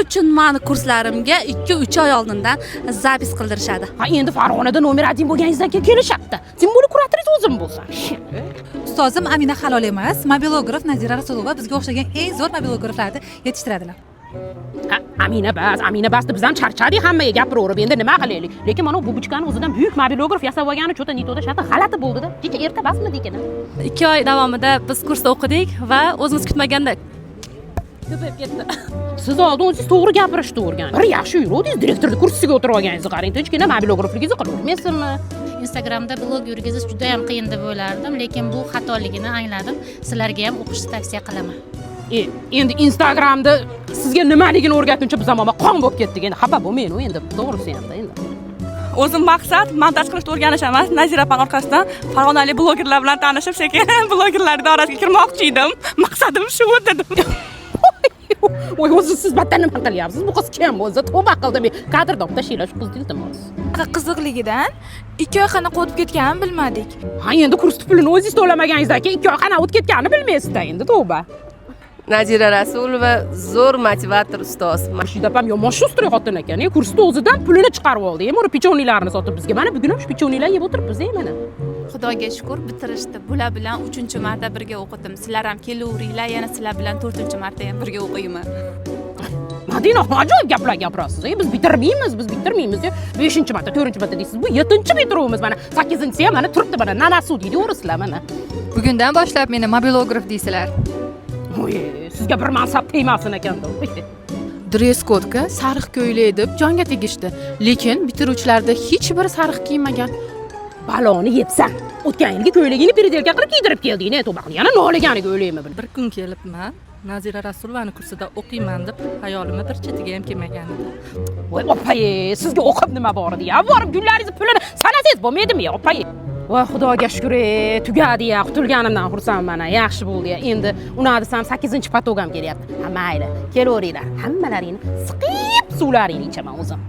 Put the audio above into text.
uchun meni kurslarimga 2-3 oy oldindan zapis qildirishadi. Ha, endi Farg'onada nomer 1 bo'lganingizdan keyin kelishapti. Sen buni kuratoriz o'zim bo'lsan. Ustozim Amina halol emas, mobilograf Nazira Rasulova bizga o'xshagan eng zo'r mobilograflarni yetishtiradilar. Amina bas, biz ham charchadik hammaga gapiraverib, endi nima qilaylik? Lekin mana bu buchkani o'zidan buyuk mobilograf yasab olgani cho'ta nitoda shati g'alati bo'ldi-da. Kecha erta basmi dekini. 2 oy davomida biz kursda o'qidik va o'zimiz kutmaganda ko'payib ketdi. Siz oldin o'zingiz to'g'ri gapirishni o'rganing. Bir yaxshi yuruvdingiz, direktorning kursiga o'tirib olganingizni qarang. Tinchgina mobilografligingizni qilavermaysizmi? Instagramda blog yurgizish juda ham qiyin deb o'ylardim, lekin bu xatoligini angladim. Sizlarga ham o'qishni tavsiya qilaman. Endi Instagramda sizga nimaligini o'rgatguncha biz ham qon bo'lib ketdik. Endi xafa bo'lmang, endi to'g'risi ham endi. O'zim maqsad montaj qilishni o'rganish emas, Nazira opa orqasidan farg'onalik blogerlar bilan tanishib, sekin blogerlar davrasiga kirmoqchi edim. Maqsadim shu dedim. Voy, o'zi siz battan nima qilyapsiz? Bu qiz kim o'zi? Tavba qildim. Kadrda tashiylash qiz iltimos. Qiziqligidan 2 oy qanaqa o'tib ketganini bilmadik. Ha, endi kurs pulini o'zingiz to'lamaganingizdan keyin 2 oy qanaqa o'tib ketganini bilmaysizda endi, tavba. Nazira Rasulova zo'r motivator ustoz. Mashida ham yomon shustroy xotin ekan. Kursda o'zidan pulini chiqarib oldi. Mana pichonilarni sotib bizga. Mana bugun ham shu pichonilar yeb o'tiribmiz, mana. Xudoga shukr, bitirishdi. Bular bilan 3-marta birga o'qidim. Sizlar ham kelaveringlar, yana sizlar bilan 4-marta ham birga o'qiyman. Madina, ajoyib gaplar gapirasiz. Biz bitirmaymiz. 5-marta, 4-marta deysiz. Bu 7-bitiruvimiz mana. 8-si ham mana turibdi mana. Nanasu deydi o'rislar mana. Bugundan boshlab meni mobilograf deysizlar. Voy, sizga bir mansab tegmasin ekan-da. Dress kodga sariq ko'ylak deb jonga tegishdi, lekin bitiruvchilarda hech biri sariq kiymagan. Baloni yebsan. O'tgan yilgi ko'ylagingni predelka qilib kiydirib kelding, to'ba qil. Yana noliganiga o'ylayman. Bir kun kelibman, Nazira Rasulovani kursida o'qiyman deb hayolimni bir chetiga ham kelmagan edi. Voy, opaye, sizga o'qib nima bor edi? Borib gullaringizni pulini sanasangiz bo'lmaydimi, opaye? Voy, Xudoga shukr, tugadi-ya, qutulganimdan xursandman. Yaxshi bo'ldi-ya. Endi uni desam 8-patogam kelyapti. Ha, mayli, kelaveringlar. Hammalaringni siqib suvlaringni ichaman o'zim.